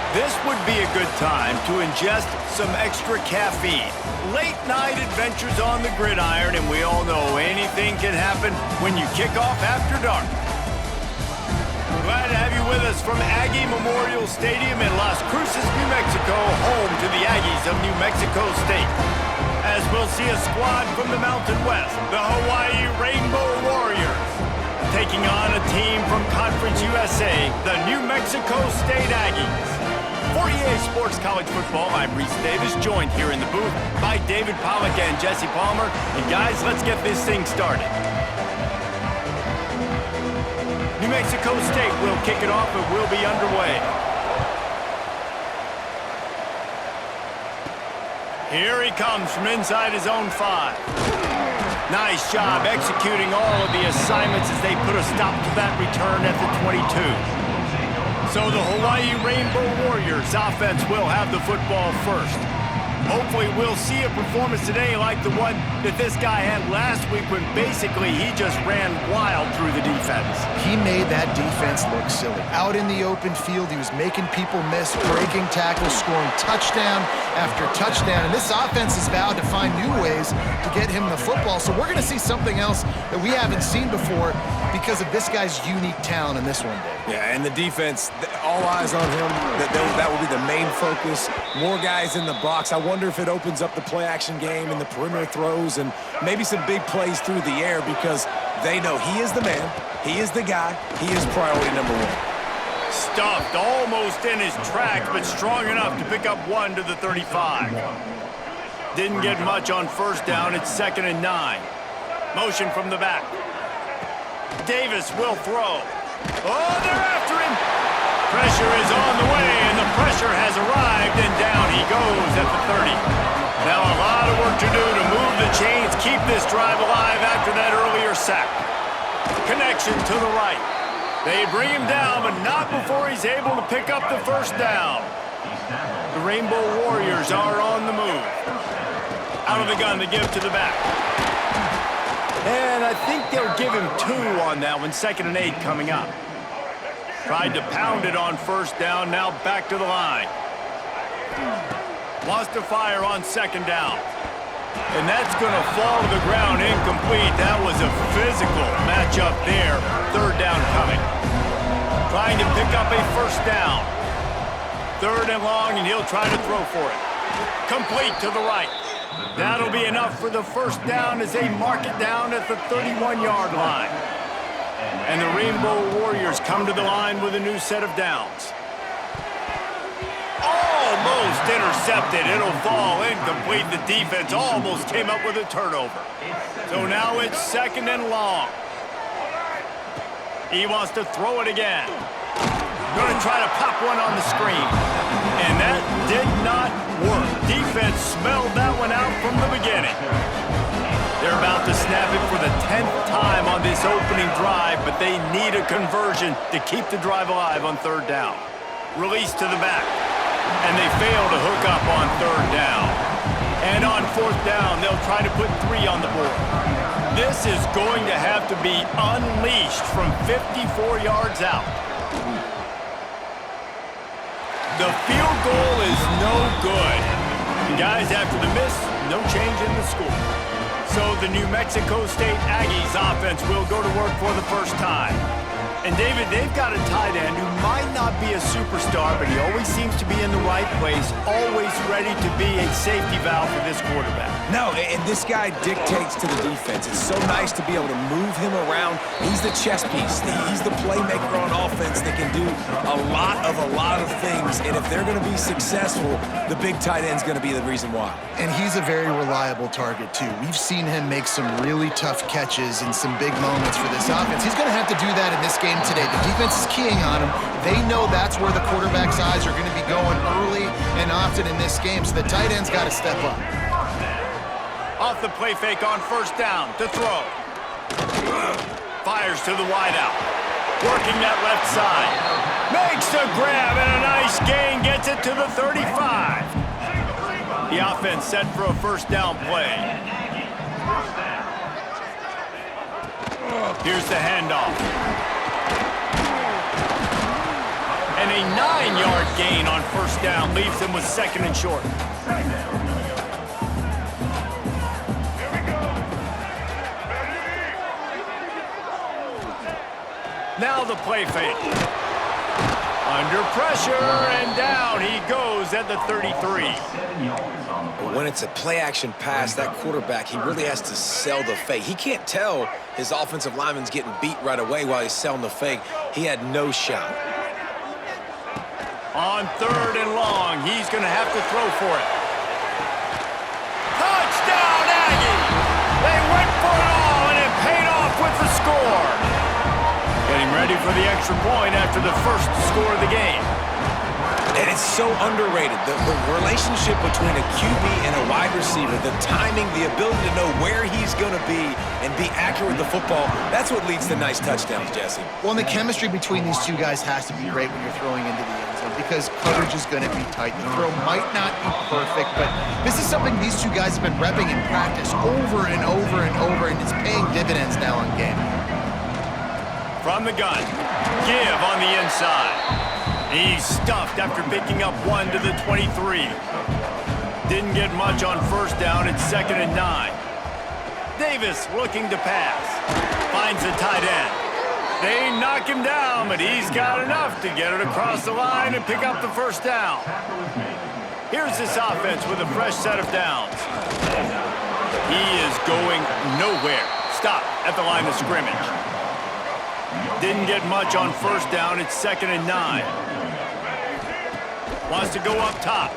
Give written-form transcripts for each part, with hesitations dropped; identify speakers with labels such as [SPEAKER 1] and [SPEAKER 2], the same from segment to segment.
[SPEAKER 1] This would be a good time to ingest some extra caffeine. Late night adventures on the gridiron, and we all know anything can happen when you kick off after dark. Glad to have you with us from Aggie Memorial Stadium in Las Cruces, New Mexico, home to the Aggies of New Mexico State. As we'll see a squad from the Mountain West, the Hawaii Rainbow Warriors, taking on a team from Conference USA, the New Mexico State Aggies. For EA Sports College Football, I'm Reese Davis, joined here in the booth by David Pollack and Jesse Palmer. And guys, let's get this thing started. New Mexico State will kick it off and will be underway. Here he comes from inside his own 5. Nice job executing all of the assignments as they put a stop to that return at the 22. So the Hawaii Rainbow Warriors offense will have the football first. Hopefully we'll see a performance today like the one that this guy had last week when basically he just ran wild through the defense.
[SPEAKER 2] He made that defense look silly. Out in the open field, he was making people miss, breaking tackles, scoring touchdown after touchdown. And this offense is vowed to find new ways to get him the football. So we're going to see something else that we haven't seen before because of this guy's unique talent in this one, Dave.
[SPEAKER 3] Yeah, and the defense, all eyes on him. That will be the main focus. More guys in the box. I wonder if it opens up the play-action game and the perimeter throws and maybe some big plays through the air because they know he is the man, he is the guy, he is priority number 1.
[SPEAKER 1] Stuffed almost in his tracks, but strong enough to pick up 1 to the 35. Didn't get much on first down. It's 2nd and 9. Motion from the back. Davis will throw. Oh, they're after him. Pressure is on the way, and the pressure has arrived, and down he goes at the 30. Now a lot of work to do to move the chains, keep this drive alive after that earlier sack. Connection to the right. They bring him down, but not before he's able to pick up the first down. The Rainbow Warriors are on the move. Out of the gun to give to the back. And I think they'll give him 2 on that one, 2nd and 8 coming up. Tried to pound it on first down, now back to the line. Wants to fire on 2nd down. And that's going to fall to the ground incomplete. That was a physical matchup there. 3rd down coming. Trying to pick up a first down. 3rd and long, and he'll try to throw for it. Complete to the right. That'll be enough for the first down as they mark it down at the 31-yard line. And the Rainbow Warriors come to the line with a new set of downs. Almost intercepted. It'll fall incomplete. The defense almost came up with a turnover. So now it's 2nd and long. He wants to throw it again. Going to try to pop one on the screen. And that did not work. Defense smelled that one out from the beginning. They're about to snap it for the 10th time on this opening drive, but they need a conversion to keep the drive alive on 3rd down. Release to the back, and they fail to hook up on 3rd down. And on 4th down, they'll try to put 3 on the board. This is going to have to be unleashed from 54 yards out. The field goal is no good. And guys, after the miss, no change in the score. So the New Mexico State Aggies offense will go to work for the first time. And David, they've got a tight end who might not be a superstar, but he always seems to be in the right place, always ready to be a safety valve for this quarterback.
[SPEAKER 3] No, and this guy dictates to the defense. It's so nice to be able to move him around. He's the chess piece. He's the playmaker on offense that can do a lot of things. And if they're going to be successful, the big tight end's going to be the reason why.
[SPEAKER 2] And he's a very reliable target, too. We've seen him make some really tough catches in some big moments for this offense. He's going to have to do that in this game today. The defense is keying on him. They know that's where the quarterback's eyes are going to be going early and often in this game, so the tight end's got to step up.
[SPEAKER 1] Off the play fake on first down to throw. Fires to the wideout. Working that left side. Makes the grab and a nice gain. Gets it to the 35. The offense set for a first down play. Here's the handoff. And And a 9-yard gain on first down leaves them with 2nd and short. Now the play fake. Under pressure, and down he goes at the 33.
[SPEAKER 3] When it's a play-action pass, that quarterback, he really has to sell the fake. He can't tell his offensive lineman's getting beat right away while he's selling the fake. He had no shot.
[SPEAKER 1] On 3rd and long, he's going to have to throw for it. Touchdown, Aggie! They went for it all, and it paid off with the score. Getting ready for the extra point after the first score of the game.
[SPEAKER 3] And it's so underrated. The relationship between a QB and a wide receiver, the timing, the ability to know where he's going to be and be accurate with the football, that's what leads to nice touchdowns, Jesse.
[SPEAKER 2] Well, and the chemistry between these two guys has to be great when you're throwing into the end zone because coverage is going to be tight. The throw might not be perfect, but this is something these two guys have been repping in practice over and over and over, and it's paying dividends now in game.
[SPEAKER 1] From the gun, give on the inside. He's stuffed after picking up 1 to the 23. Didn't get much on first down. It's 2nd and 9. Davis looking to pass. Finds the tight end. They knock him down, but he's got enough to get it across the line and pick up the first down. Here's this offense with a fresh set of downs. He is going nowhere. Stop at the line of scrimmage. Didn't get much on first down. It's 2nd and 9. Wants to go up top.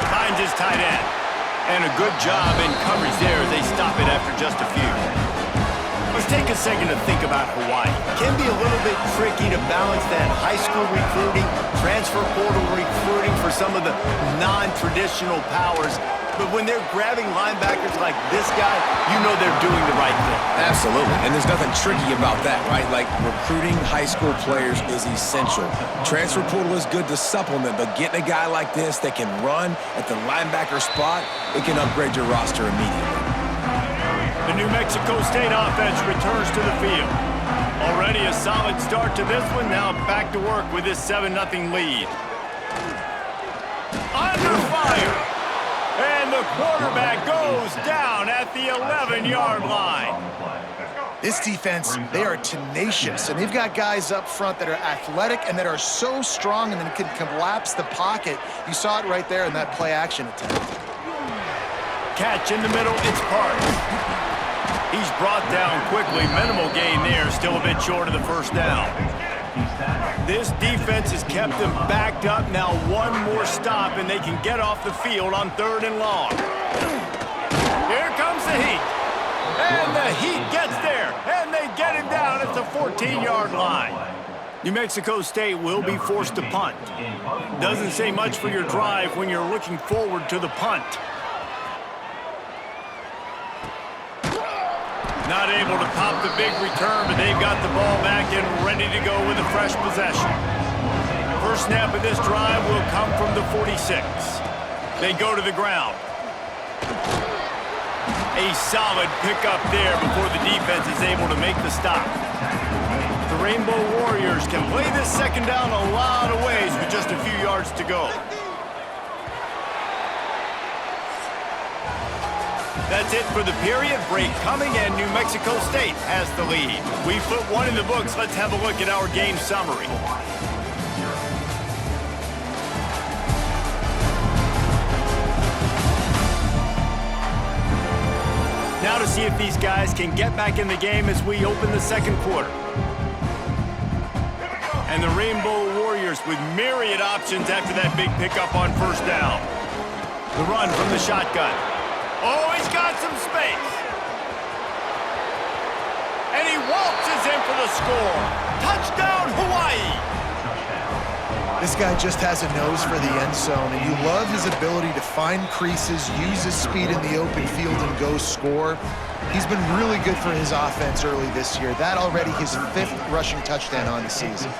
[SPEAKER 1] Finds his tight end. And a good job in coverage there as they stop it after just a few. Let's take a second to think about Hawaii. It can be a little bit tricky to balance that high school recruiting, transfer portal recruiting for some of the non-traditional powers. But when they're grabbing linebackers like this guy, you know they're doing the right thing.
[SPEAKER 3] Absolutely, and there's nothing tricky about that, right? Like, recruiting high school players is essential. Transfer portal is good to supplement, but getting a guy like this that can run at the linebacker spot, it can upgrade your roster immediately.
[SPEAKER 1] The New Mexico State offense returns to the field. Already a solid start to this one, now back to work with this 7-0 lead. Under fire! And the quarterback goes down at the 11-yard line.
[SPEAKER 2] This defense, they are tenacious, and they've got guys up front that are athletic and that are so strong and then can collapse the pocket. You saw it right there in that play-action attempt.
[SPEAKER 1] Catch in the middle, it's Parks. He's brought down quickly. Minimal gain there, still a bit short of the first down. This defense has kept them backed up. Now one more stop, and they can get off the field on 3rd and long. Here comes the Heat. And the Heat gets there, and they get him down at the 14-yard line. New Mexico State will be forced to punt. Doesn't say much for your drive when you're looking forward to the punt. Not able to pop the big return, but they've got the ball back and ready to go with a fresh possession. First snap of this drive will come from the 46. They go to the ground. A solid pickup there before the defense is able to make the stop. The Rainbow Warriors can play this second down a lot of ways with just a few yards to go. That's it for the period. Break coming, and New Mexico State has the lead. We've put one in the books. Let's have a look at our game summary. Now to see if these guys can get back in the game as we open the second quarter. And the Rainbow Warriors with myriad options after that big pickup on first down. The run from the shotgun. Oh, he's got some space. And he waltzes in for the score. Touchdown, Hawaii.
[SPEAKER 2] This guy just has a nose for the end zone, and you love his ability to find creases, use his speed in the open field, and go score. He's been really good for his offense early this year. That already his 5th rushing touchdown on the season.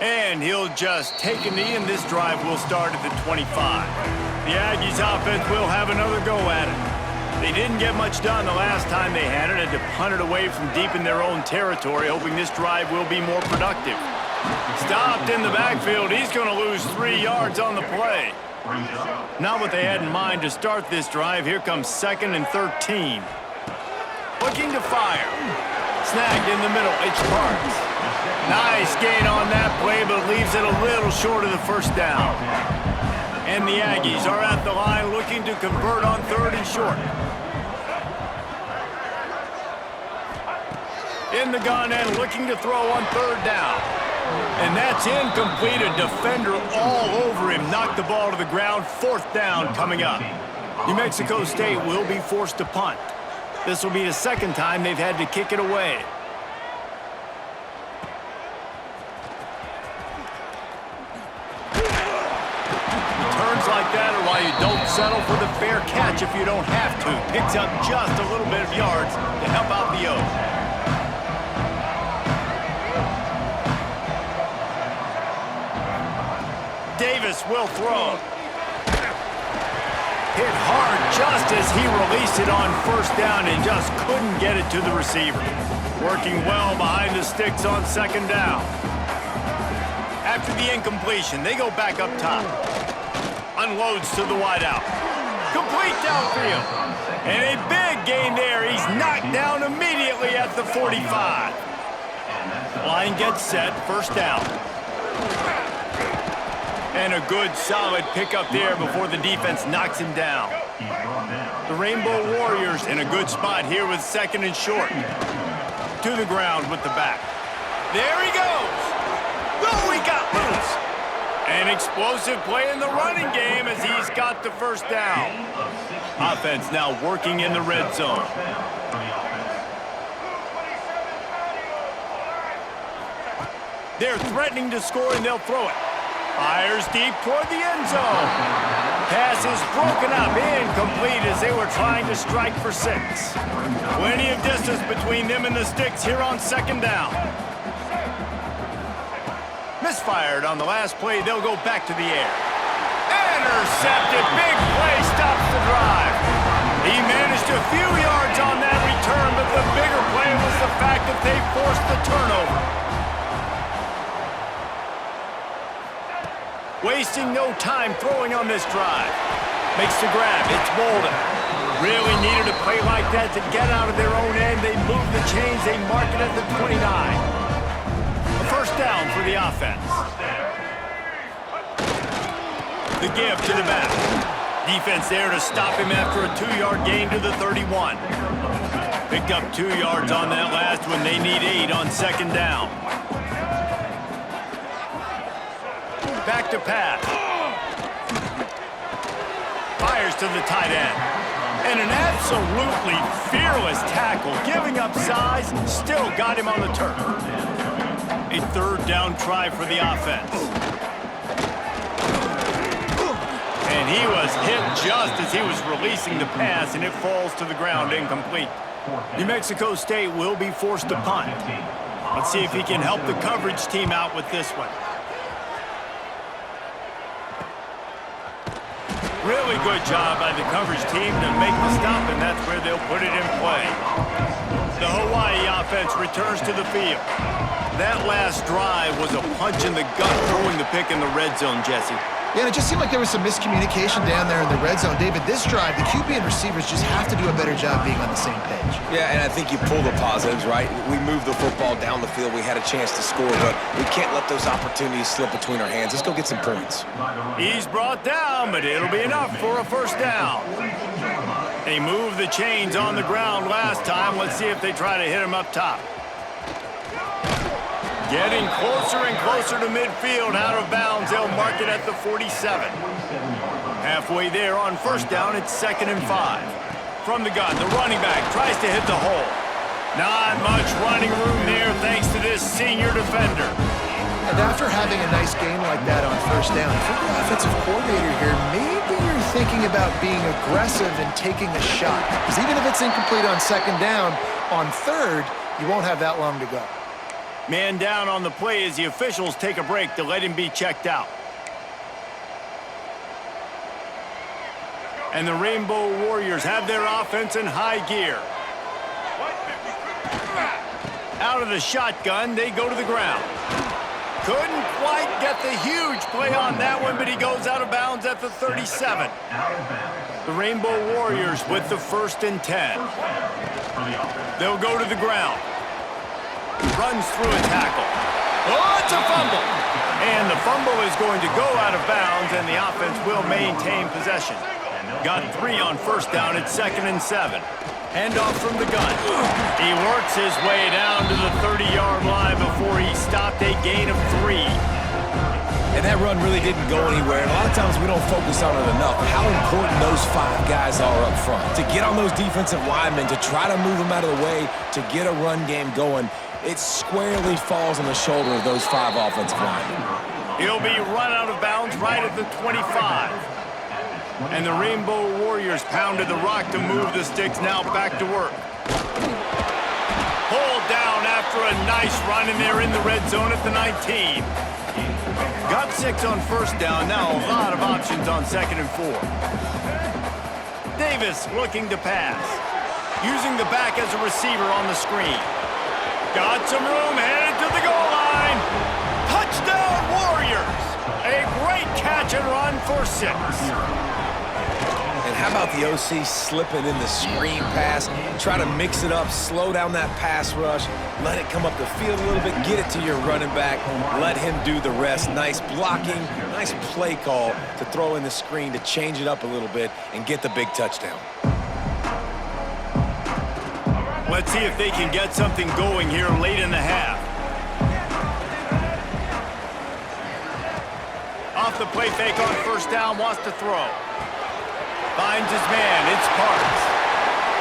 [SPEAKER 1] And he'll just take a knee, and this drive will start at the 25. The Aggies offense will have another go at it. They didn't get much done the last time they had it. Had to punt it away from deep in their own territory, hoping this drive will be more productive. Stopped in the backfield. He's going to lose 3 yards on the play. Not what they had in mind to start this drive. Here comes 2nd and 13. Looking to fire. Snagged in the middle. It's Parks. Nice gain on that play, but leaves it a little short of the first down. And the Aggies are at the line looking to convert on 3rd and short. In the gun and looking to throw on 3rd down. And that's incomplete. A defender all over him. Knocked the ball to the ground. 4th down coming up. New Mexico State will be forced to punt. This will be the 2nd time they've had to kick it away. Returns like that are why you don't settle for the fair catch if you don't have to. Picks up just a little bit of yards to help out the O's. Davis will throw. Hit hard just as he released it on 1st down and just couldn't get it to the receiver. Working well behind the sticks on 2nd down. After the incompletion, they go back up top. Unloads to the wideout. Complete downfield. And a big gain there. He's knocked down immediately at the 45. Line gets set. 1st down. And a good, solid pickup there before the defense knocks him down. The Rainbow Warriors in a good spot here with 2nd and short. To the ground with the back. There he goes. Oh, he got loose. An explosive play in the running game as he's got the 1st down. Offense now working in the red zone. They're threatening to score and they'll throw it. Fires deep toward the end zone. Pass is broken up, incomplete as they were trying to strike for 6. Plenty of distance between them and the sticks here on 2nd down. Misfired on the last play, they'll go back to the air. Intercepted, big play, stops the drive. He managed a few yards on that return, but the bigger play was the fact that they forced the turnover. Wasting no time throwing on this drive. Makes the grab. It's Bolden. Really needed a play like that to get out of their own end. They move the chains. They mark it at the 29. A 1st down for the offense. The give to the back. Defense there to stop him after a 2-yard gain to the 31. Picked up 2 yards on that last one. They need 8 on 2nd down. Back to pass. Fires to the tight end. And an absolutely fearless tackle. Giving up size, still got him on the turf. A 3rd down try for the offense. And he was hit just as he was releasing the pass, and it falls to the ground incomplete. New Mexico State will be forced to punt. Let's see if he can help the coverage team out with this one. Really good job by the coverage team to make the stop, and that's where they'll put it in play. The Hawaii offense returns to the field. That last drive was a punch in the gut, throwing the pick in the red zone, Jesse.
[SPEAKER 2] Yeah, and it just seemed like there was some miscommunication down there in the red zone. David, this drive, the QB and receivers just have to do a better job being on the same page.
[SPEAKER 3] Yeah, and I think you pull the positives, right? We moved the football down the field. We had a chance to score, but we can't let those opportunities slip between our hands. Let's go get some points.
[SPEAKER 1] He's brought down, but it'll be enough for a 1st down. They moved the chains on the ground last time. Let's see if they try to hit him up top. Getting closer and closer to midfield, out of bounds. They'll mark it at the 47. Halfway there on 1st down, it's 2nd and 5. From the gun, the running back tries to hit the hole. Not much running room there thanks to this senior defender.
[SPEAKER 2] And after having a nice game like that on 1st down, if you're the offensive coordinator here, maybe you're thinking about being aggressive and taking a shot. Because even if it's incomplete on 2nd down, on 3rd, you won't have that long to go.
[SPEAKER 1] Man down on the play as the officials take a break to let him be checked out. And the Rainbow Warriors have their offense in high gear. Out of the shotgun, they go to the ground. Couldn't quite get the huge play on that one, but he goes out of bounds at the 37. The Rainbow Warriors with the 1st and 10. They'll go to the ground. Runs through a tackle. Oh, it's a fumble. And the fumble is going to go out of bounds, and the offense will maintain possession. Got 3 on 1st down. It's 2nd and 7. Handoff from the gun. He works his way down to the 30-yard line before he stopped, a gain of 3.
[SPEAKER 3] And that run really didn't go anywhere. And a lot of times we don't focus on it enough. How important those 5 guys are up front. To get on those defensive linemen, to try to move them out of the way, to get a run game going, it squarely falls on the shoulder of those 5 offensive linemen.
[SPEAKER 1] He'll be run out of bounds right at the 25. And the Rainbow Warriors pounded the rock to move the sticks, now back to work. Pulled down after a nice run, and they're in the red zone at the 19. Got 6 on 1st down, now a lot of options on 2nd and 4. Davis looking to pass. Using the back as a receiver on the screen. Got some room, headed to the goal line. Touchdown Warriors! A great catch and run for 6.
[SPEAKER 3] And how about the OC slipping in the screen pass, try to mix it up, slow down that pass rush, let it come up the field a little bit, get it to your running back, let him do the rest. Nice blocking, nice play call to throw in the screen to change it up a little bit and get the big touchdown.
[SPEAKER 1] Let's see if they can get something going here late in the half. Off the play fake on 1st down, wants to throw. Finds his man, it's Parks.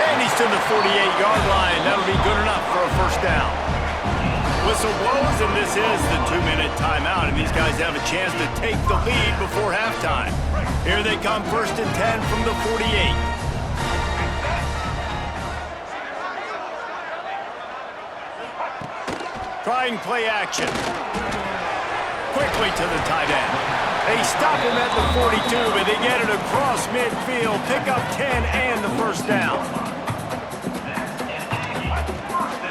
[SPEAKER 1] And he's to the 48-yard line. That'll be good enough for a 1st down. Whistle blows, and this is the 2-minute timeout, and these guys have a chance to take the lead before halftime. Here they come, 1st and 10 from the 48. Trying play action. Quickly to the tight end. They stop him at the 42, but they get it across midfield. Pick up 10 and the 1st down.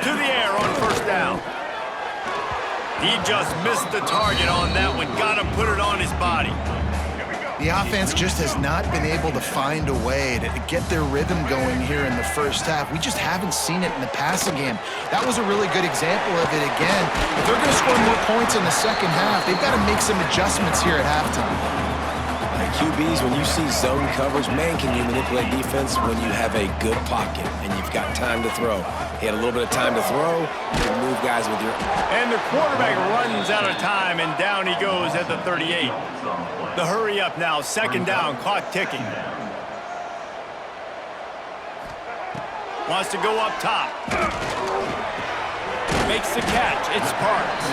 [SPEAKER 1] To the air on 1st down. He just missed the target on that one. Got to put it on his body.
[SPEAKER 2] The offense just has not been able to find a way to get their rhythm going here in the 1st half. We just haven't seen it in the passing game. That was a really good example of it again. If they're going to score more points in the 2nd half, they've got to make some adjustments here at halftime.
[SPEAKER 3] Like QBs, when you see zone coverage, man, can you manipulate defense when you have a good pocket and you've got time to throw. He had a little bit of time to throw. You can move guys with your...
[SPEAKER 1] And the quarterback runs out of time, and down he goes at the 38. The hurry up now, 2nd down, clock ticking. Wants to go up top. Makes the catch, it's Parks.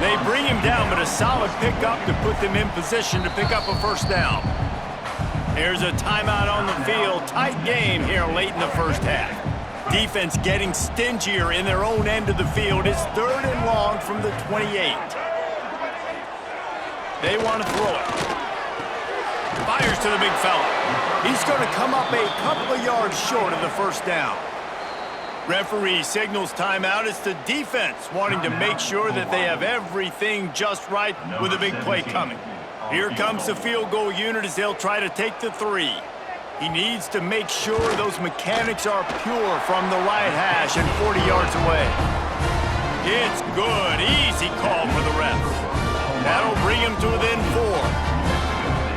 [SPEAKER 1] They bring him down, but a solid pickup to put them in position to pick up a 1st down. Here's a timeout on the field. Tight game here late in the 1st half. Defense getting stingier in their own end of the field. It's 3rd and long from the 28. They want to throw it. Fires to the big fella. He's going to come up a couple of yards short of the 1st down. Referee signals timeout. It's the defense wanting to make sure that they have everything just right with a big play coming. Here comes the field goal unit as they'll try to take the 3. He needs to make sure those mechanics are pure from the right hash and 40 yards away. It's good. Easy call for the refs. That'll bring him to within 4.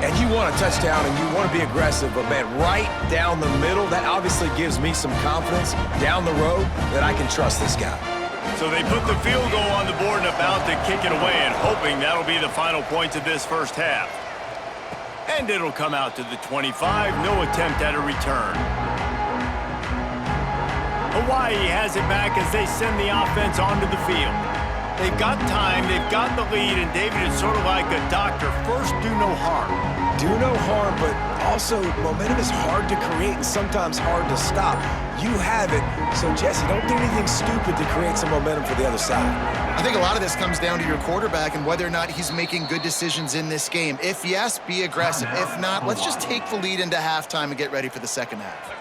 [SPEAKER 3] And you want a touchdown and you want to be aggressive, but man, right down the middle, that obviously gives me some confidence down the road that I can trust this guy.
[SPEAKER 1] So they put the field goal on the board and about to kick it away, and hoping that'll be the final points of this 1st half. And it'll come out to the 25, no attempt at a return. Hawaii has it back as they send the offense onto the field. They've got time, they've got the lead, and David is sort of like a doctor. First, do no harm.
[SPEAKER 3] Do no harm, but also momentum is hard to create and sometimes hard to stop. You have it, so Jesse, don't do anything stupid to create some momentum for the other side.
[SPEAKER 2] I think a lot of this comes down to your quarterback and whether or not he's making good decisions in this game. If yes, be aggressive. If not, let's just take the lead into halftime and get ready for the second half.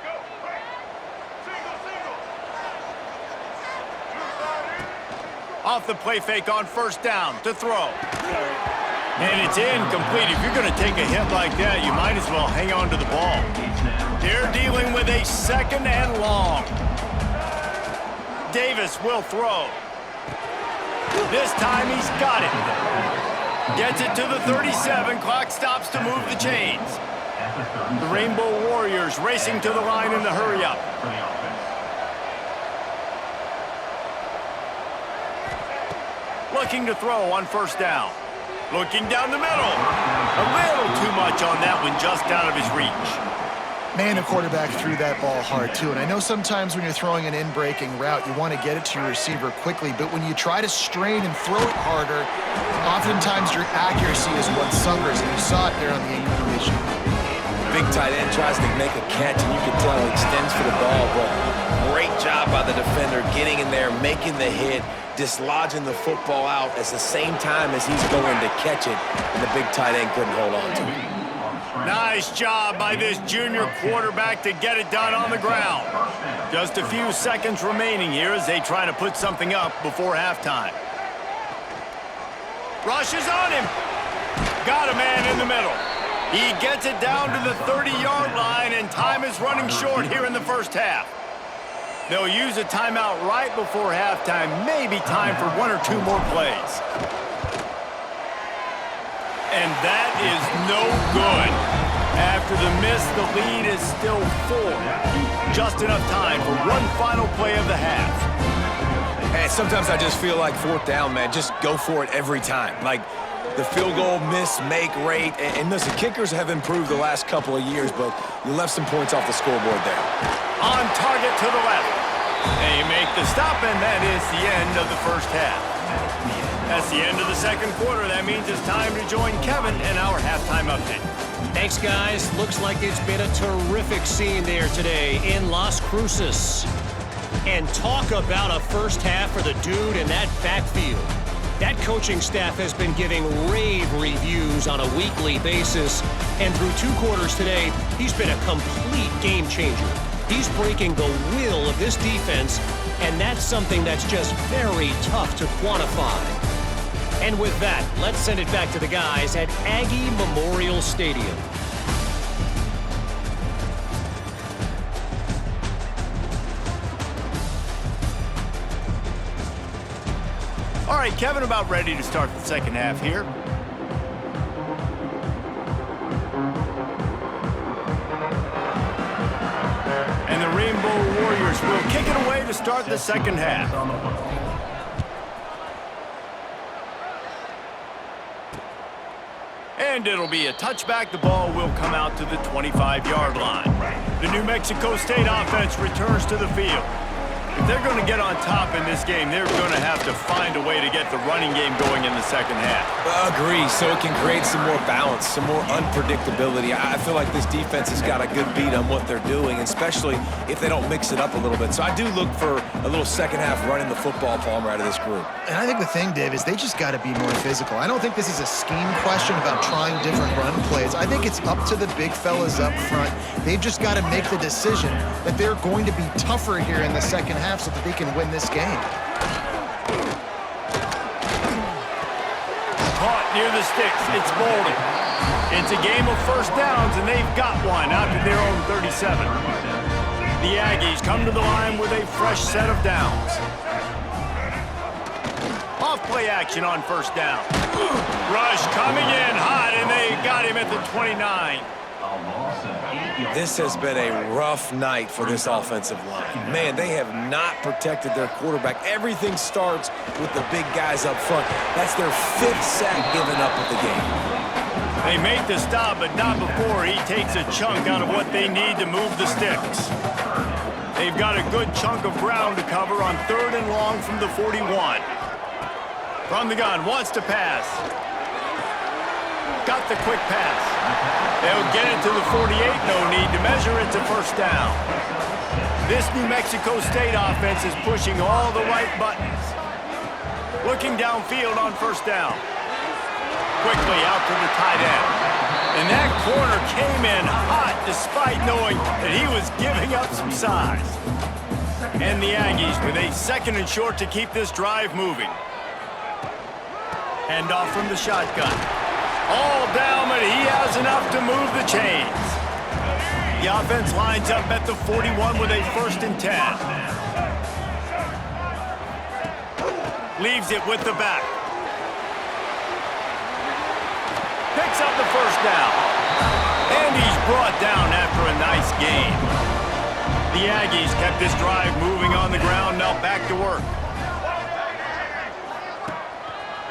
[SPEAKER 1] Off the play fake on first down to throw. And it's incomplete. If you're going to take a hit like that, you might as well hang on to the ball. They're dealing with a second and long. Davis will throw. This time he's got it. Gets it to the 37. Clock stops to move the chains. The Rainbow Warriors racing to the line in the hurry-up. Looking to throw on first down. Looking down the middle. A little too much on that one, just out of his reach.
[SPEAKER 2] Man, the quarterback threw that ball hard, too. And I know sometimes when you're throwing an in-breaking route, you want to get it to your receiver quickly. But when you try to strain and throw it harder, oftentimes your accuracy is what suffers. And you saw it there on the incompletion.
[SPEAKER 3] Big tight end tries to make a catch, and you can tell he extends for the ball. But great job by the defender getting in there, making the hit, dislodging the football out at the same time as he's going to catch it. And the big tight end couldn't hold on to it.
[SPEAKER 1] Nice job by this junior quarterback to get it done on the ground. Just a few seconds remaining here as they try to put something up before halftime. Rushes on him. Got a man in the middle. He gets it down to the 30-yard line, and time is running short here in the first half. They'll use a timeout right before halftime, maybe time for one or two more plays. And that is no good. After the miss, the lead is still 4. Just enough time for one final play of the half.
[SPEAKER 3] And sometimes I just feel like fourth down, man, just go for it every time. Like the field goal miss-make rate. And listen, kickers have improved the last couple of years, but you left some points off the scoreboard there.
[SPEAKER 1] On target to the left. They make the stop, and that is the end of the first half. That's the end of the second quarter. That means it's time to join Kevin in our halftime update.
[SPEAKER 4] Thanks, guys. Looks like it's been a terrific scene there today in Las Cruces. And talk about a first half for the dude in that backfield. That coaching staff has been giving rave reviews on a weekly basis. And through 2 quarters today, he's been a complete game changer. He's breaking the will of this defense, and that's something that's just very tough to quantify. And with that, let's send it back to the guys at Aggie Memorial Stadium.
[SPEAKER 1] All right, Kevin, about ready to start the second half here. And the Rainbow Warriors will kick it away to start the second half. And it'll be a touchback. The ball will come out to the 25-yard line. The New Mexico State offense returns to the field. If they're going to get on top in this game, they're going to have to find a way to get the running game going in the second half.
[SPEAKER 3] Agree, so it can create some more balance, some more unpredictability. I feel like this defense has got a good beat on what they're doing, especially if they don't mix it up a little bit. So I do look for a little second half running the football, Palmer, out of this group.
[SPEAKER 2] And I think the thing, Dave, is they just got to be more physical. I don't think this is a scheme question about trying different run plays. I think it's up to the big fellas up front. They've just got to make the decision that they're going to be tougher here in the second half so that they can win this game.
[SPEAKER 1] Caught near the sticks. It's Bolden. It's a game of first downs, and they've got one out to their own 37. The Aggies come to the line with a fresh set of downs. Off-play action on first down. Rush coming in hot, and they got him at the 29.
[SPEAKER 3] This has been a rough night for this offensive line. Man, they have not protected their quarterback. Everything starts with the big guys up front. That's their 5th sack given up of the game.
[SPEAKER 1] They make the stop, but not before he takes a chunk out of what they need to move the sticks. They've got a good chunk of ground to cover on 3rd and long from the 41. From the gun, wants to pass. Got the quick pass. They'll get it to the 48, no need to measure. It's a first down. This New Mexico State offense is pushing all the right buttons. Looking downfield on first down. Quickly out to the tight end. And that corner came in hot despite knowing that he was giving up some size. And the Aggies with a 2nd and short to keep this drive moving. Hand off from the shotgun. All down, but he has enough to move the chains. The offense lines up at the 41 with a 1st and 10. Leaves it with the back. Picks up the 1st down. And he's brought down after a nice gain. The Aggies kept this drive moving on the ground, now back to work.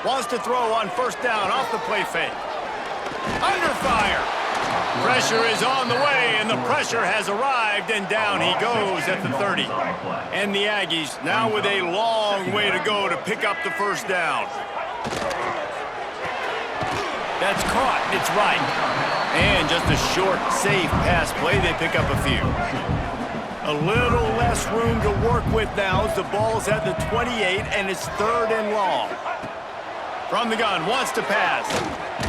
[SPEAKER 1] Wants to throw on 1st down off the play fake. Under fire. Pressure is on the way, and the pressure has arrived, and down he goes at the 30. And the Aggies now with a long way to go to pick up the 1st down. That's caught. It's right. And just a short, safe pass play. They pick up a few. A little less room to work with now as the ball's at the 28, and it's 3rd and long. From the gun, wants to pass.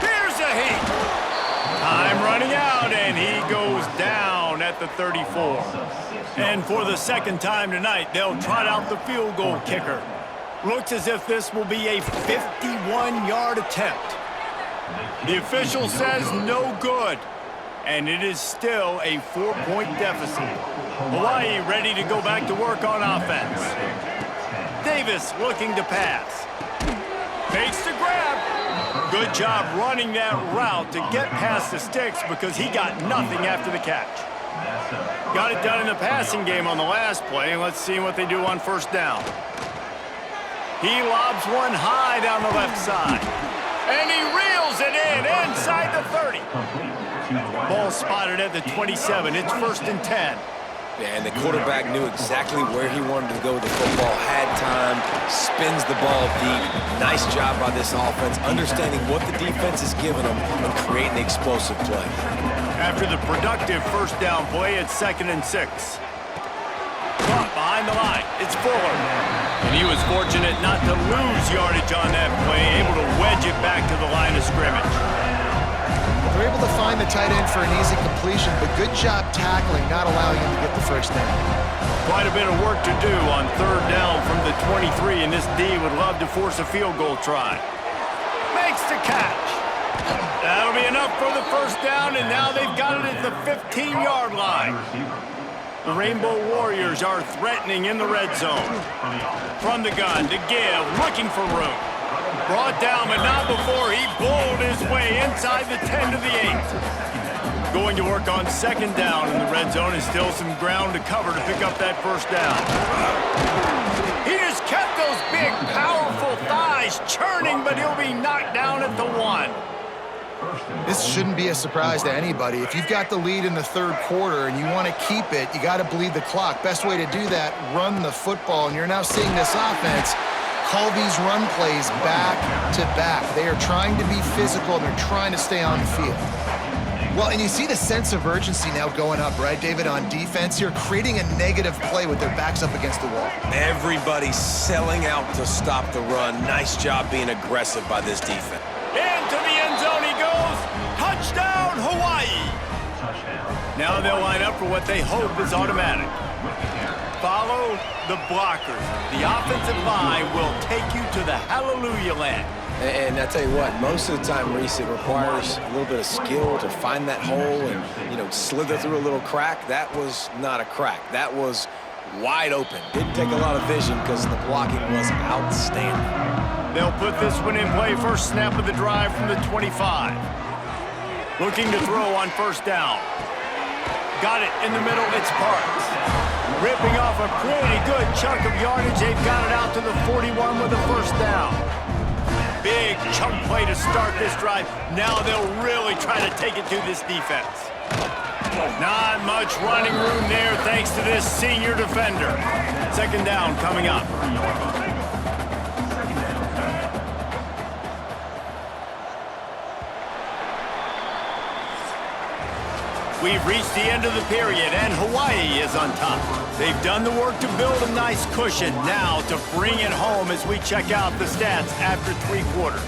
[SPEAKER 1] Here's a heat. Time running out, and he goes down at the 34. And for the 2nd time tonight, they'll trot out the field goal kicker. Looks as if this will be a 51-yard attempt. The official says no good, and it is still a 4-point deficit. Hawaii ready to go back to work on offense. Davis looking to pass. Makes the grab. Good job running that route to get past the sticks because he got nothing after the catch. Got it done in the passing game on the last play. Let's see what they do on 1st down. He lobs one high down the left side. And he reels it in inside the 30. Ball spotted at the 27. It's 1st and 10.
[SPEAKER 3] And the quarterback knew exactly where he wanted to go with the football, had time, spins the ball deep. Nice job by this offense, understanding what the defense is giving them and creating the explosive play.
[SPEAKER 1] After the productive 1st down play, it's 2nd and 6. Caught behind the line. It's Fuller. And he was fortunate not to lose yardage on that play, able to wedge it back to the line of scrimmage.
[SPEAKER 2] They're able to find the tight end for an easy completion, but good job tackling, not allowing him to get the 1st down.
[SPEAKER 1] Quite a bit of work to do on 3rd down from the 23, and this D would love to force a field goal try. Makes the catch. That'll be enough for the 1st down, and now they've got it at the 15-yard line. The Rainbow Warriors are threatening in the red zone. From the gun to give, looking for room. Brought down, but not before he bowled his way inside the 10 to the 8. Going to work on 2nd down in the red zone, and still some ground to cover to pick up that 1st down. He has kept those big, powerful thighs churning, but he'll be knocked down at the 1.
[SPEAKER 2] This shouldn't be a surprise to anybody. If you've got the lead in the 3rd quarter and you want to keep it, you got to bleed the clock. Best way to do that, run the football. And you're now seeing this offense call these run plays back to back. They are trying to be physical, and they're trying to stay on the field. Well, and you see the sense of urgency now going up, right, David, on defense here, creating a negative play with their backs up against the wall.
[SPEAKER 3] Everybody's selling out to stop the run. Nice job being aggressive by this defense.
[SPEAKER 1] Into the end zone he goes. Touchdown, Hawaii. Now they'll line up for what they hope is automatic. Follow the blockers. The offensive line will take you to the hallelujah land.
[SPEAKER 3] And I tell you what, most of the time, Reese, it requires a little bit of skill to find that hole and, slither through a little crack. That was not a crack. That was wide open. Didn't take a lot of vision because the blocking was outstanding.
[SPEAKER 1] They'll put this one in play. First snap of the drive from the 25. Looking to throw on 1st down. Got it in the middle. It's Parks. Ripping off a pretty good chunk of yardage. They've got it out to the 41 with a 1st down. Big chunk play to start this drive. Now they'll really try to take it to this defense. Not much running room there thanks to this senior defender. 2nd down coming up. We've reached the end of the period, and Hawaii is on top. They've done the work to build a nice cushion. Now to bring it home as we check out the stats after 3 quarters.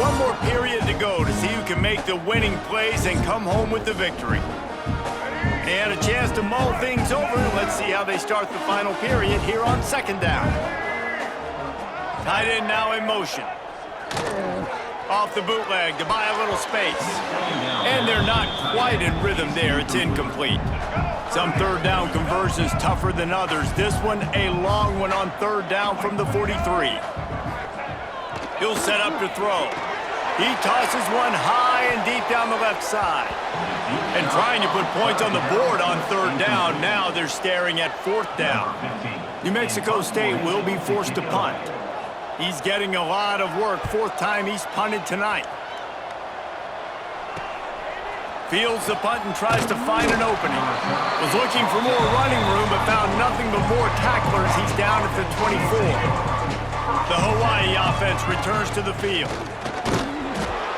[SPEAKER 1] One more period to go to see who can make the winning plays and come home with the victory. They had a chance to mull things over. Let's see how they start the final period here on 2nd down. Tight end now in motion. Off the bootleg to buy a little space. And they're not quite in rhythm there. It's incomplete. Some 3rd down conversions tougher than others. This one a long one on 3rd down from the 43. He'll set up to throw. He tosses one high and deep down the left side. And trying to put points on the board on 3rd down. Now they're staring at 4th down. New Mexico State will be forced to punt. He's getting a lot of work. 4th time he's punted tonight. Fields the punt and tries to find an opening. Was looking for more running room but found nothing but more tacklers. He's down at the 24. The Hawaii offense returns to the field.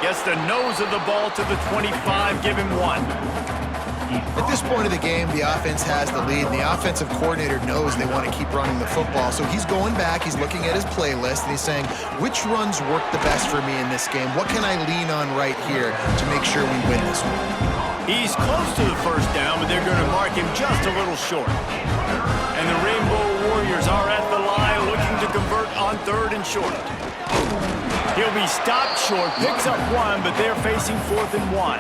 [SPEAKER 1] Gets the nose of the ball to the 25, give him 1.
[SPEAKER 2] At this point of the game, the offense has the lead, and the offensive coordinator knows they want to keep running the football. So he's going back, he's looking at his playlist, and he's saying, which runs work the best for me in this game? What can I lean on right here to make sure we win this one?
[SPEAKER 1] He's close to the 1st down, but they're going to mark him just a little short. And the Rainbow Warriors are at the line looking to convert on 3rd and short. He'll be stopped short, picks up 1, but they're facing 4th and 1.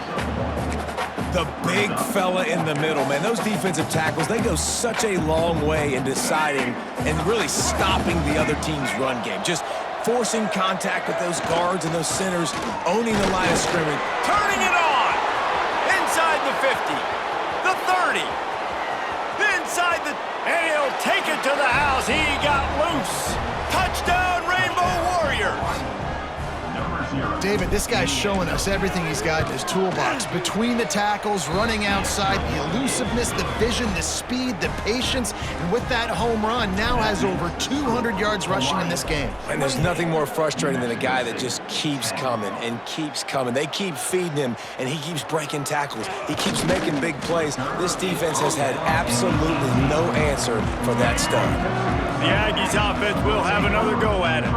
[SPEAKER 3] The big fella in the middle, man. Those defensive tackles, they go such a long way in deciding and really stopping the other team's run game. Just forcing contact with those guards and those centers, owning the line of scrimmage.
[SPEAKER 1] Turning it on! Inside the 50, the 30, inside the... And he'll take it to the house. He got loose. Touchdown, Rainbow Warriors!
[SPEAKER 2] David, this guy's showing us everything he's got in his toolbox. Between the tackles, running outside, the elusiveness, the vision, the speed, the patience, and with that home run, now has over 200 yards rushing in this game.
[SPEAKER 3] And there's nothing more frustrating than a guy that just keeps coming and keeps coming. They keep feeding him, and he keeps breaking tackles. He keeps making big plays. This defense has had absolutely no answer for that stud.
[SPEAKER 1] The Aggies offense will have another go at it.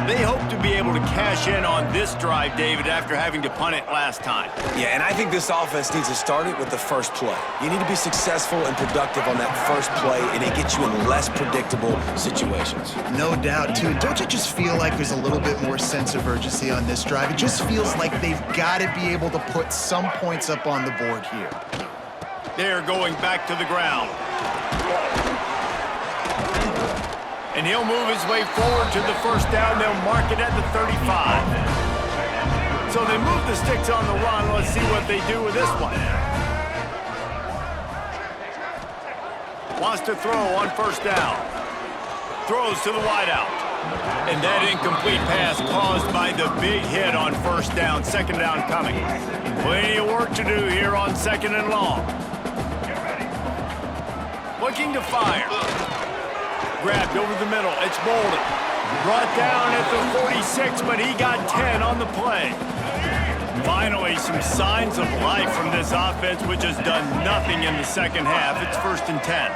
[SPEAKER 1] They hope to be able to cash in on this drive, David, after having to punt it last time.
[SPEAKER 3] Yeah, and I think this offense needs to start it with the first play. You need to be successful and productive on that first play, and it gets you in less predictable situations.
[SPEAKER 2] No doubt, too. Don't you just feel like there's a little bit more sense of urgency on this drive? It just feels like they've got to be able to put some points up on the board here.
[SPEAKER 1] They're going back to the ground. And he'll move his way forward to the 1st down. They'll mark it at the 35. So they move the sticks on the run. Let's see what they do with this one. Wants to throw on 1st down. Throws to the wideout. And that incomplete pass caused by the big hit on 1st down. 2nd down coming. Plenty of work to do here on 2nd and long. Looking to fire. Grabbed over the middle. It's Bolden. Brought down at the 46, but he got 10 on the play. Finally, some signs of life from this offense, which has done nothing in the 2nd half. It's 1st and 10.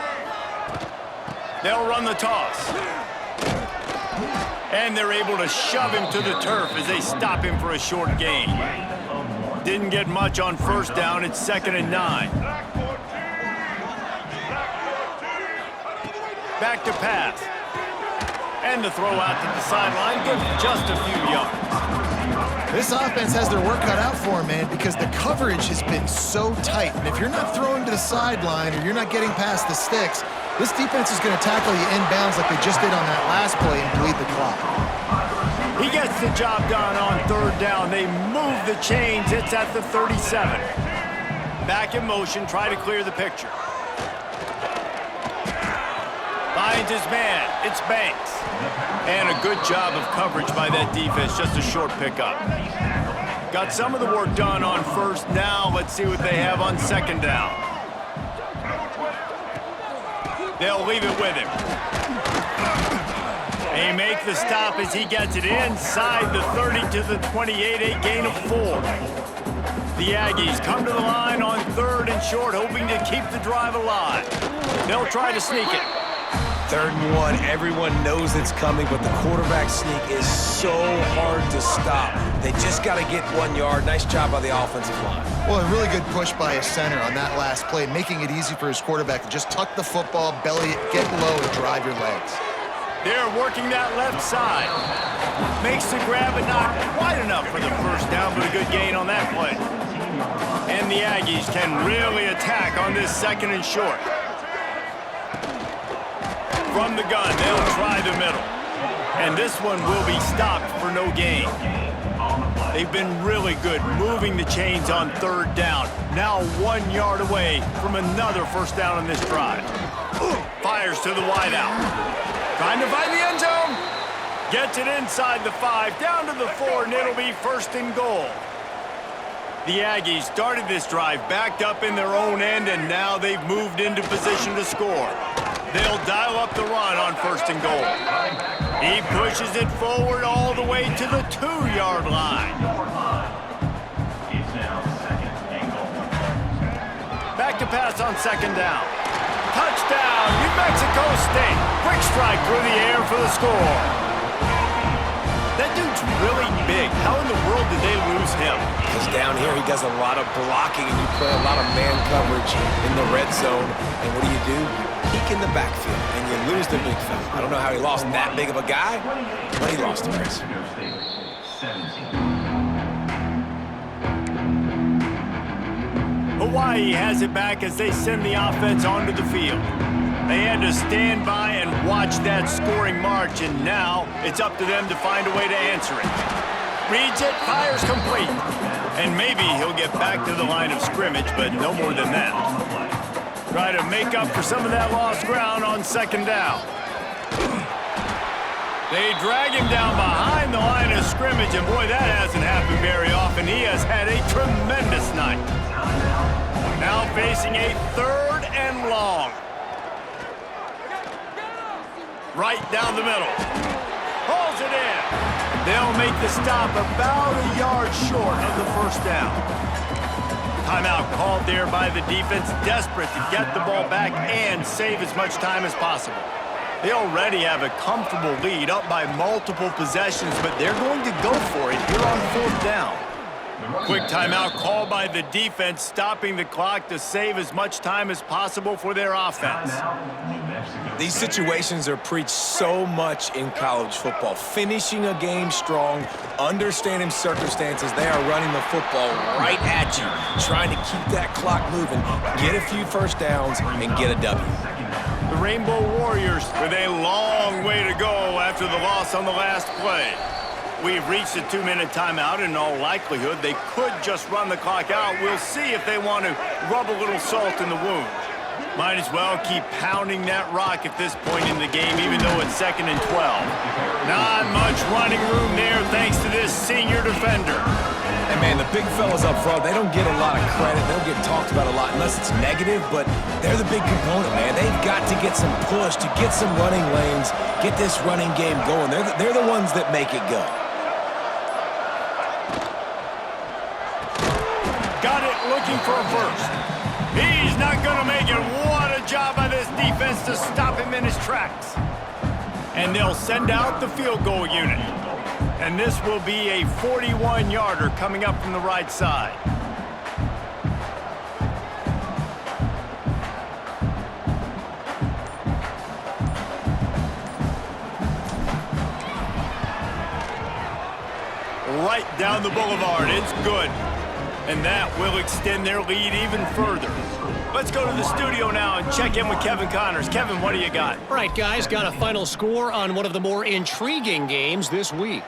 [SPEAKER 1] They'll run the toss. And they're able to shove him to the turf as they stop him for a short gain. Didn't get much on 1st down. It's 2nd and 9. Back to pass. And the throw out to the sideline. Good for just a few yards.
[SPEAKER 2] This offense has their work cut out for them, man, because the coverage has been so tight. And if you're not throwing to the sideline or you're not getting past the sticks, this defense is going to tackle you inbounds like they just did on that last play and bleed the clock.
[SPEAKER 1] He gets the job done on 3rd down. They move the chains. It's at the 37. Back in motion, try to clear the picture. Finds his man. It's Banks. And a good job of coverage by that defense. Just a short pickup. Got some of the work done on 1st. Now let's see what they have on 2nd down. They'll leave it with him. He makes make the stop as he gets it inside the 30 to the 28, a gain of 4. The Aggies come to the line on 3rd and short, hoping to keep the drive alive. They'll try to sneak it.
[SPEAKER 3] 3rd and 1, everyone knows it's coming, but the quarterback sneak is so hard to stop. They just got to get 1 yard. Nice job by the offensive line.
[SPEAKER 2] Well, a really good push by his center on that last play, making it easy for his quarterback to just tuck the football, belly it, get low, and drive your legs.
[SPEAKER 1] They're working that left side. Makes the grab, but not quite enough for the first down, but a good gain on that play. And the Aggies can really attack on this 2nd and short. From the gun, they'll try the middle. And this one will be stopped for no gain. They've been really good moving the chains on 3rd down. Now 1 yard away from another first down in this drive. Fires to the wideout. Trying to find the end zone. Gets it inside the 5, down to the 4, and it'll be 1st and goal. The Aggies started this drive backed up in their own end, and now they've moved into position to score. They'll dial up the run on 1st and goal. He pushes it forward all the way to the 2-yard line. Back to pass on 2nd down. Touchdown, New Mexico State. Quick strike through the air for the score. That dude's really big. How in the world did they lose him?
[SPEAKER 3] Because down here he does a lot of blocking, and you play a lot of man coverage in the red zone. And what do? You peek in the backfield, and you lose the big fella. I don't know how he lost that big of a guy, but he lost him, Chris.
[SPEAKER 1] Hawaii has it back as they send the offense onto the field. They had to stand by and watch that scoring march, and now it's up to them to find a way to answer it. Reads it, fires complete. And maybe he'll get back to the line of scrimmage, but no more than that. Try to make up for some of that lost ground on 2nd down. They drag him down behind the line of scrimmage, and boy, that hasn't happened very often. He has had a tremendous night. Now facing a 3rd and long. Right down the middle. Pulls it in. They'll make the stop about a yard short of the first down. Timeout called there by the defense, desperate to get the ball back and save as much time as possible. They already have a comfortable lead, up by multiple possessions, but they're going to go for it here on 4th down. Quick timeout called by the defense, stopping the clock to save as much time as possible for their offense.
[SPEAKER 3] These situations are preached so much in college football. Finishing a game strong, understanding circumstances. They are running the football right at you, trying to keep that clock moving, get a few first downs, and get a W.
[SPEAKER 1] The Rainbow Warriors with a long way to go after the loss on the last play. We've reached a 2-minute timeout. In all likelihood, they could just run the clock out. We'll see if they want to rub a little salt in the wound. Might as well keep pounding that rock at this point in the game, even though it's 2nd and 12. Not much running room there thanks to this senior defender.
[SPEAKER 3] And man, the big fellas up front, they don't get a lot of credit. They don't get talked about a lot unless it's negative, but they're the big component, man. They've got to get some push, to get some running lanes, get this running game going. They're the ones that make it go.
[SPEAKER 1] Got it, looking for a first. He's not going to make it. What a job by this defense to stop him in his tracks. And they'll send out the field goal unit. And this will be a 41-yarder coming up from the right side. Right down the boulevard. It's good. And that will extend their lead even further. Let's go to the studio now and check in with Kevin Connors. Kevin, what do you got?
[SPEAKER 4] All right, guys, got a final score on one of the more intriguing games this week.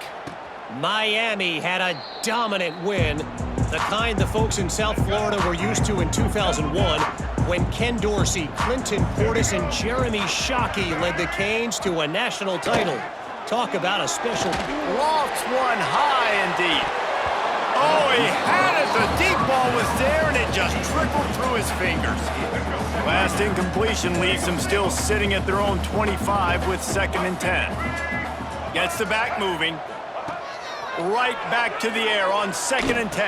[SPEAKER 4] Miami had a dominant win, the kind the folks in South Florida were used to in 2001 when Ken Dorsey, Clinton Portis, and Jeremy Shockey led the Canes to a national title. Talk about a special...
[SPEAKER 1] Lofts one high indeed. Oh, he had it. The deep ball was there, and it just trickled through his fingers. Last incompletion leaves them still sitting at their own 25 with 2nd and 10. Gets the back moving. Right back to the air on 2nd and 10.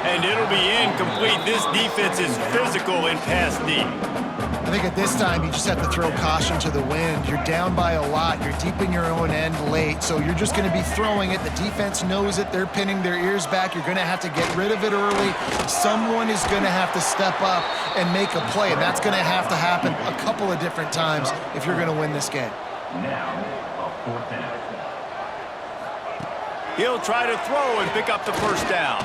[SPEAKER 1] And it'll be incomplete. This defense is physical in pass D.
[SPEAKER 2] I think at this time, you just have to throw caution to the wind. You're down by a lot. You're deep in your own end late, so you're just going to be throwing it. The defense knows it. They're pinning their ears back. You're going to have to get rid of it early. Someone is going to have to step up and make a play, and that's going to have to happen a couple of different times if you're going to win this game.
[SPEAKER 1] He'll try to throw and pick up the first down.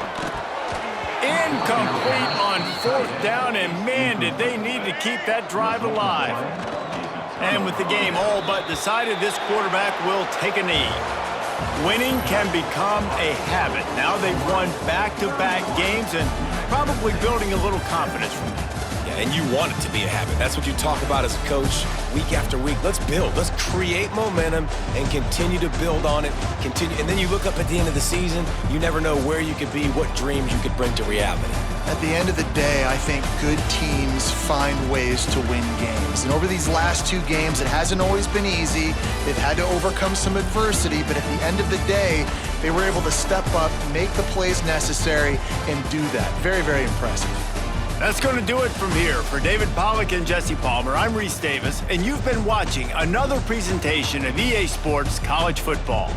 [SPEAKER 1] Incomplete on 4th down, and man, did they need to keep that drive alive. And with the game all but decided, this quarterback will take a knee. Winning can become a habit. Now they've won back-to-back games and probably building a little confidence from that.
[SPEAKER 3] Yeah, and you want it to be a habit. That's what you talk about as a coach week after week. Let's build. Let's create momentum and continue to build on it. And then you look up at the end of the season, you never know where you could be, what dreams you could bring to reality.
[SPEAKER 2] At the end of the day, I think good teams find ways to win games. And over these last 2 games, it hasn't always been easy. They've had to overcome some adversity, but at the end of the day, they were able to step up, make the plays necessary, and do that. Very, very impressive.
[SPEAKER 1] That's going to do it from here. For David Pollack and Jesse Palmer, I'm Reese Davis, and you've been watching another presentation of EA Sports College Football.